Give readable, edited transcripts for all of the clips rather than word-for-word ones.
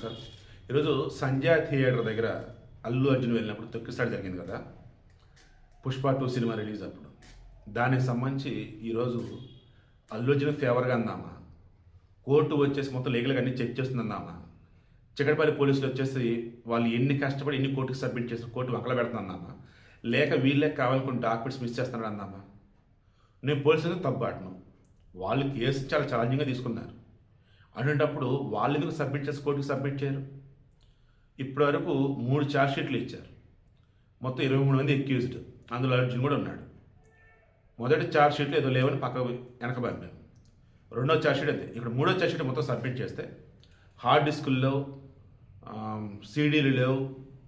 Sir. ఈరోజు సంధ్యా theatre దగ్గర అల్లు అర్జున్ వెళ్ళినప్పుడు తొక్కిసలాట జరిగింది కదా, పుష్ప 2 సినిమా రిలీజ్ అప్పుడు. దానికి సంబంధించి ఈరోజు అల్లు అర్జున్ ఫేవర్గా అందామా, కోర్టు వచ్చేసి మొత్తం లీగల్గా అన్ని చెక్ చేస్తుందందామా, చికటపల్లి పోలీసులు వచ్చేసి వాళ్ళు ఎన్ని కష్టపడి ఎన్ని కోర్టుకి సబ్మిట్ చేసిన కోర్టు వంకల పెడుతుందన్నామా, లేక వీళ్ళే కావాలనుకుని డాక్యుమెంట్స్ మిస్ చేస్తున్నాడు అందామా. నేను పోలీసులకు తప్పాటను, వాళ్ళు కేసు చాలా ఛాలెంజింగ్గా తీసుకున్నారు. అటువంటప్పుడు వాళ్ళు ఎందుకు సబ్మిట్ చేసి కోర్టుకి సబ్మిట్ చేయరు? ఇప్పటి వరకు 3 ఛార్జ్షీట్లు ఇచ్చారు, మొత్తం 23 మంది అక్యూజ్డ్, అందులో అర్జున్ కూడా ఉన్నాడు. మొదటి ఛార్జ్షీట్లు ఏదో లేవని వెనక పంపాను. రెండో ఛార్జ్షీట్ అంతే. ఇక్కడ మూడో ఛార్జ్షీట్ మొత్తం సబ్మిట్ చేస్తే హార్డ్ డిస్కులు లేవు, సీడీలు లేవు,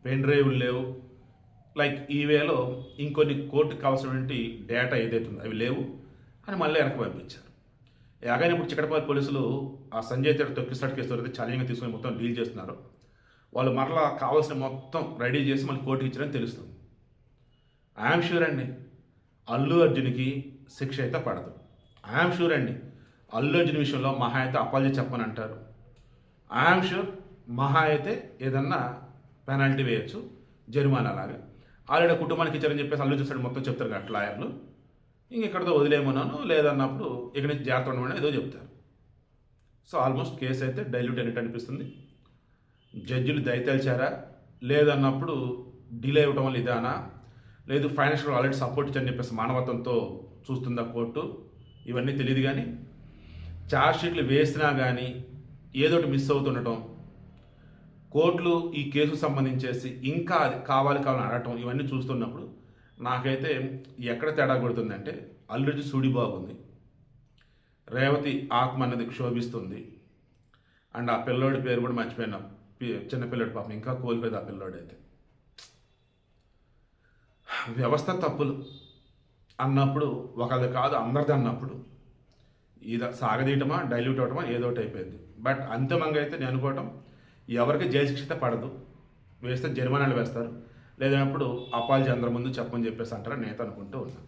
పెన్ డ్రైవ్లు లేవు, లైక్ ఈ వేలో ఇంకొన్ని కోర్టుకు కావాల్సినటువంటి డేటా ఏదైతుందో అవి లేవు అని మళ్ళీ వెనక పంపించారు. యాగానే ఇప్పుడు చికటపల్లి పోలీసులు ఆ సంజయ్ థియేటర్ తొక్కిసలాట కేసు అయితే ఛాలెంజ్గా తీసుకొని మొత్తం డీల్ చేస్తున్నారు. వాళ్ళు మరలా కావాల్సిన మొత్తం రెడీ చేసి మళ్ళీ కోర్టుకి ఇచ్చారని తెలుస్తుంది. ఐఎమ్ షూర్ అండి అల్లు అర్జున్కి శిక్ష అయితే పడదు. ఐఎమ్ షూర్ అండి అల్లు అర్జున్ విషయంలో మహా అయితే అపాలజీ చెప్పని అంటారు. ఐఎమ్ షూర్ మహా అయితే ఏదన్నా పెనాల్టీ వేయచ్చు, జరిమానా లాగా. ఆల్రెడీ కుటుంబానికి ఇచ్చారని చెప్పేసి అల్లు చూసాడు మొత్తం చెప్తారు కదా లాయర్లు. ఇంకెక్కడితో వదిలేమన్నాను, లేదన్నప్పుడు ఇక్కడి నుంచి జాగ్రత్త ఉండమని ఏదో చెప్తారు. సో ఆల్మోస్ట్ కేసు అయితే డైల్యూట్ అయినట్టు అనిపిస్తుంది. జడ్జిలు దయతేల్చారా, లేదన్నప్పుడు డిలే ఇవ్వటం వల్ల ఇదానా, లేదు ఫైనాన్షియల్ ఆల్రెడీ సపోర్ట్ ఇచ్చని చెప్పేసి మానవత్వంతో చూస్తుందా కోర్టు, ఇవన్నీ తెలియదు. కానీ ఛార్జ్షీట్లు వేసినా కానీ ఏదోటి మిస్ అవుతుండటం, కోర్టులు ఈ కేసుకు సంబంధించేసి ఇంకా కావాలని అడగటం, ఇవన్నీ చూస్తున్నప్పుడు నాకైతే ఎక్కడ తేడా కొడుతుందంటే అల్లుడి సుడి బాగుంది, రేవతి ఆత్మ అన్నది క్షోభిస్తుంది, అండ్ ఆ పిల్లోడి పేరు కూడా మర్చిపోయినా, చిన్న పిల్లడి పాపం ఇంకా కోల్పోయేది ఆ పిల్లోడు. అయితే వ్యవస్థ తప్పులు అన్నప్పుడు ఒకది కాదు అందరిది అన్నప్పుడు ఇది సాగదీయటమా డైల్యూట్ అవటమా ఏదోటి అయిపోయింది. బట్ అంతిమంగా అయితే నేను అనుకోవటం ఎవరికి జైలు శిక్ష పడదు, వేస్తే జరిమానాలు వేస్తారు, లేదన్నప్పుడు అపాలజీ అందరి ముందు చెప్పని చెప్పేసి అంటారా నేత అనుకుంటూ ఉన్నాను.